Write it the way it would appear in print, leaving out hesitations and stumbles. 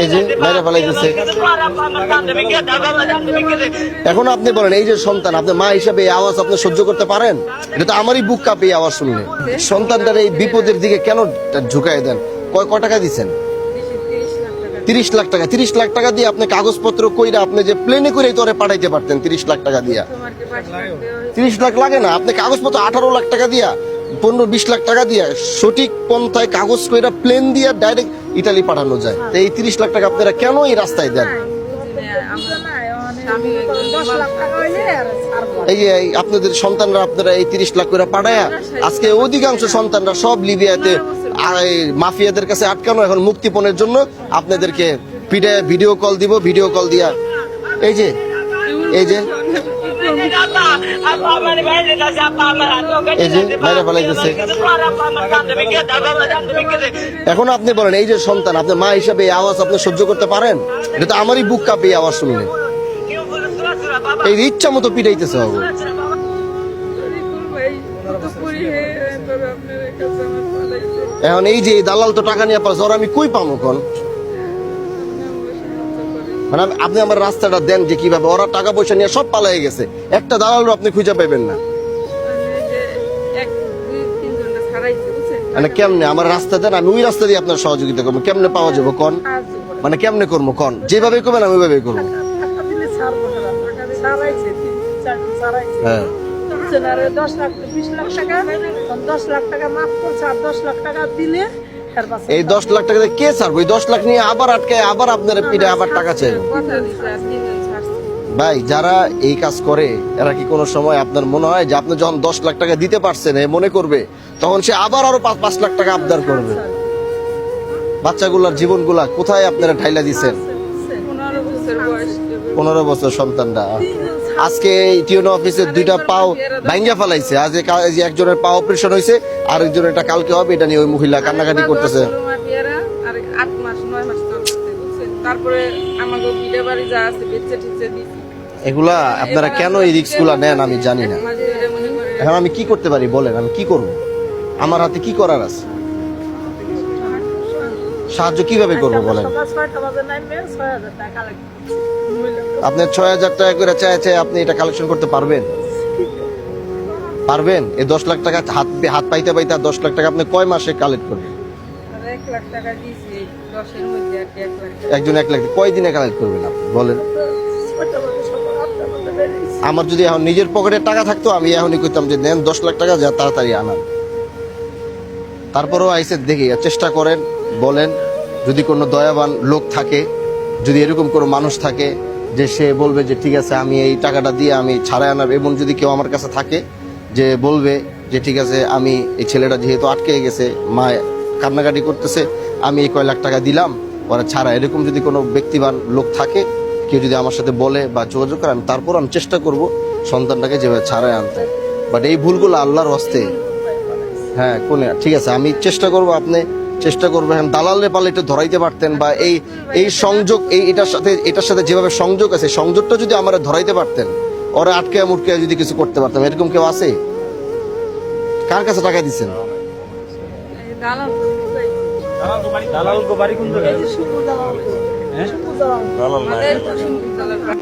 এই যে মেরে ফেলাইতেছে। এখন আপনি বলেন, এই যে সন্তান, আপনি মা হিসাবে এই আওয়াজ আপনি সহ্য করতে পারেন? এটা তো আমারই বুক কাঁপে আওয়াজ শুনলে। সন্তানটার এই বিপদের দিকে কেন ঝুঁকাই দেন? কয় টাকা দিচ্ছেন? 30 লাখ টাকা। 30 লাখ টাকা দিয়ে আপনি কাগজপত্র কইরা আপনি যে প্লেনে করে তোরে পাঠাইতে পারতেন 30 লাখ টাকা দিয়া। 30 লাখ লাগে না, আপনি কাগজপত্র 18 লাখ টাকা দিয়া, 15-20 লাখ টাকা দিয়া সঠিক পন্থায় কাগজ কইরা প্লেন দিয়া ডাইরেক্ট ইতালি পাঠানো যায়। তো এই 30 লাখ টাকা আপনারা কেন এই রাস্তায় দেন? এই যে আপনাদের সন্তানরা আপনারা এই 30 লাখ করে পাঠায়া আজকে অধিকাংশ সন্তানরা সব লিবিয়াতে মাফিয়াদের কাছে আটকানো, এখন মুক্তিপণের জন্য আপনাদেরকে পিঠে ভিডিও কল দিব, ভিডিও কল দিয়া এই যে এই যে মেরে ফেলাইতেছে। এখন আপনি বলেন, এই যে সন্তান, আপনি মা হিসাবে এই আওয়াজ আপনি সহ্য করতে পারেন? এটা তো আমারই বুক কাঁপে আওয়াজ শুনলে। এই ইচ্ছা মতো পিটাইতেছে বাবু। এখন এই যে দালাল তো টাকা নিয়ে পাস, আমি কই পাবো কোন? মানে আপনি আমার রাস্তাটা দেন যে কিভাবে ওরা টাকা পয়সা নিয়ে সব পালাই গেছে, একটা দালালও আপনি খুঁজে পাইবেন না। মানে কেমনে আমার রাস্তা দেন, আমি ওই রাস্তা দিয়ে আপনার সহযোগিতা করবো, কেমনে পাওয়া যাবো কন? মানে কেমনে করবো কন? যেভাবে করবেন আমি ওইভাবে করবো। হ্যাঁ, 10 লাখ 20 লাখ টাকা, 10 লাখ টাকা মাফ করছে, আর 10 লাখ টাকা দিলে এই 10 লাখ টাকা কে ছাড়বো? এই 10 লাখ নিয়ে আবার আটকে আবার আপনার পিঠে আবার টাকা চাই। ভাই, যারা এই কাজ করে এরা কি কোনো সময় আপনার মনে হয় যে আপনি যখন 10 লাখ টাকা দিতে পারছেন মনে করবে, তখন সে আবার আরো 5 লাখ টাকা আবদার করবে? বাচ্চাগুলার জীবনগুলা কোথায় আপনারা ঢাইলা দিচ্ছেন? 15 বছর সন্তানরা আজকে টিউনো অফিসে 2টা পাও ভাঙ্গা ফেলাইছে। আজ একজনের পা অপারেশন হয়েছে, আর একজনের এটা কালকে হবে। এটা নিয়ে ওই মহিলা কান্নাকাটি করতেছে। এগুলা আপনারা কেন এই রিস্ক গুলা নেন আমি জানি না। এখন আমি কি করতে পারি বলেন? আমি কি করবো? আমার হাতে কি করার আছে? সাহায্য কিভাবে করবো বলেন? আপনি 6,000 টাকা করে চাই আপনি এটা কালেকশন করতে পারবেন? পারবেন? এই 10 লাখ টাকা হাত পাইতে পাইতে 10 লাখ টাকা আপনি কয় মাসে কালেক্ট করবেন? 1 লাখ টাকা দিয়েছি, 10 এর মধ্যে 1 লাখ। একজন 1 লাখ কয় দিনে কালেক্ট করবেন আপনি বলেন? আমার যদি এখন নিজের পকেটে টাকা থাকতো আমি এখনই করতাম যে নেন 10 লাখ টাকা, যা তাড়াতাড়ি আনান। তারপরেও আইসে দেখি, চেষ্টা করেন, বলেন যদি কোনো দয়াবান লোক থাকে, যদি এরকম কোনো মানুষ থাকে যে সে বলবে যে ঠিক আছে আমি এই টাকাটা দিয়ে আমি ছাড়াই আনার, এবং যদি কেউ আমার কাছে থাকে যে বলবে যে ঠিক আছে আমি এই ছেলেটা যেহেতু আটকে গেছে, মা কান্নাকাটি করতেছে, আমি এই কয় লাখ টাকা দিলাম ওরা ছাড়া, এরকম যদি কোনো ব্যক্তিবান লোক থাকে, কেউ যদি আমার সাথে বলে বা যোগাযোগ করে, তারপর আমি চেষ্টা করব সন্তানটাকে যেভাবে ছাড়াই আনতে। বাট এই ভুলগুলো আল্লাহর হস্তে। হ্যাঁ, কোনে ঠিক আছে, আমি চেষ্টা করব, আপনি চেষ্টা করবেন। দালালে পালে এটা ধরাইতে পারতেন, বা এই সংযোগ এটার সাথে যেভাবে সংযোগ আছে, সংযোগটা যদি আমরা ধরাইতে পারতেন, ওরা আটকে মুটকে যদি কিছু করতে পারতাম। এরকম কেউ আছে? কার কাছে টাকা দিচ্ছেন? দালাল